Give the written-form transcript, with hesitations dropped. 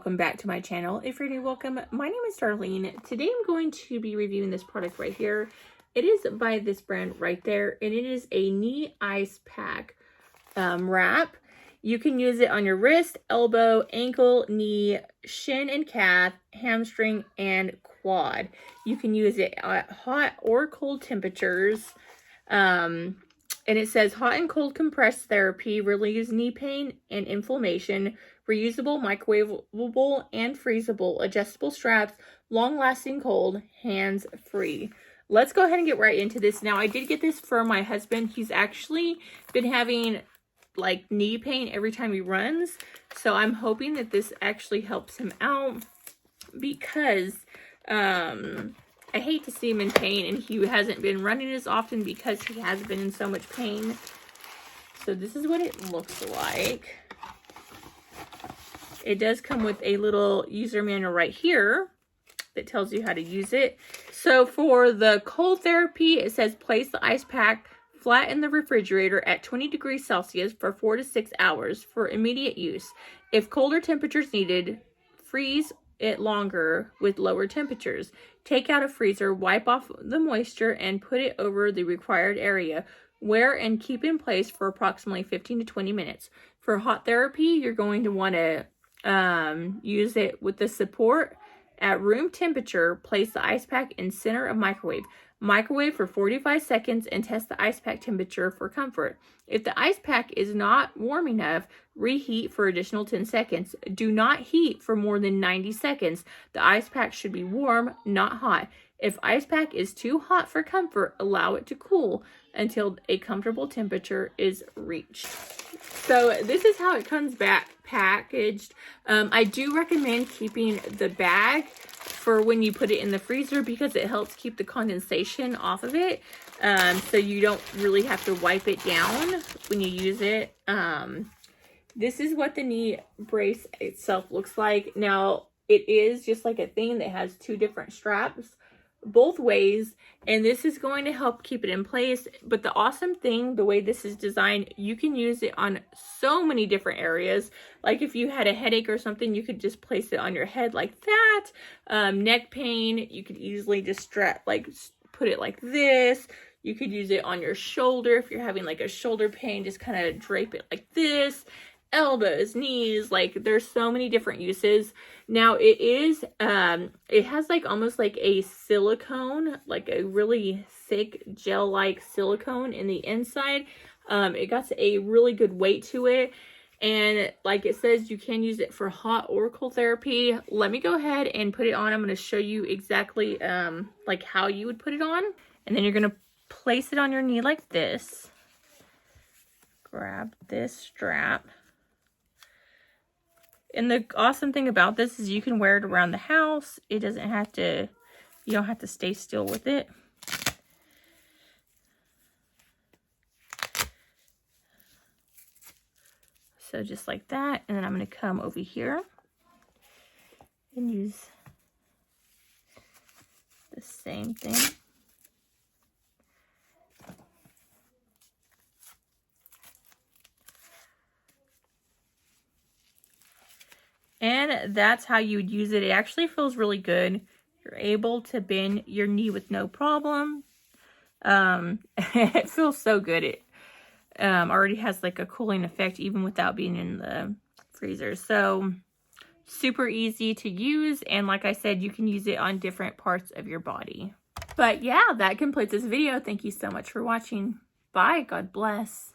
welcome back to my channel. If you're new, welcome. My name is Darlene. Today I'm going to be reviewing this product right here. It is by this brand right there, and it is a knee ice pack wrap. You can use it on your wrist, elbow, ankle, knee, shin and calf, hamstring, and quad. You can use it at hot or cold temperatures. And it says hot and cold compress therapy, relieves knee pain and inflammation, reusable, microwavable, and freezable, adjustable straps, long-lasting cold, hands-free. Let's go ahead and get right into this. Now, I did get this for my husband. He's actually been having like knee pain every time he runs. So I'm hoping that this actually helps him out because I hate to see him in pain, and he hasn't been running as often because he has been in so much pain. So this is what it looks like. It does come with a little user manual right here that tells you how to use it. So for the cold therapy, it says place the ice pack flat in the refrigerator at 20 degrees Celsius for 4 to 6 hours for immediate use. If colder temperatures needed, freeze it longer with lower temperatures. Take out a freezer, wipe off the moisture, and put it over the required area. Wear and keep in place for approximately 15 to 20 minutes. For hot therapy, you're going to want to use it with the support at room temperature. Place the ice pack in center of microwave. Microwave for 45 seconds and test the ice pack temperature for comfort. If the ice pack is not warm enough, reheat for additional 10 seconds. Do not heat for more than 90 seconds. The ice pack should be warm, not hot. If ice pack is too hot for comfort, allow it to cool until a comfortable temperature is reached. So this is how it comes back packaged. I do recommend keeping the bag for when you put it in the freezer because it helps keep the condensation off of it. So you don't really have to wipe it down when you use it. This is what the knee brace itself looks like. Now, it is just like a thing that has two different straps both ways, and this is going to help keep it in place. But the awesome thing, the way this is designed, you can use it on so many different areas. Like if you had a headache or something, you could just place it on your head like that. Neck pain, you could easily just put it like this. You could use it on your shoulder if you're having like a shoulder pain, just kind of drape it like this. Elbows, knees, like there's so many different uses. Now it is it has like almost like a silicone, like a really thick gel-like silicone in the inside. It got a really good weight to it, and like it says, you can use it for hot or cold therapy. Let me go ahead and put it on. I'm going to show you exactly like how you would put it on, and then you're going to place it on your knee like this. Grab this strap. And the awesome thing about this is you can wear it around the house. It doesn't have to, you don't have to stay still with it. So just like that. And then I'm going to come over here and use the same thing. And that's how you would use it. It actually feels really good. You're able to bend your knee with no problem. It feels so good. It already has like a cooling effect even without being in the freezer. So super easy to use. And like I said, you can use it on different parts of your body. But yeah, that completes this video. Thank you so much for watching. Bye. God bless.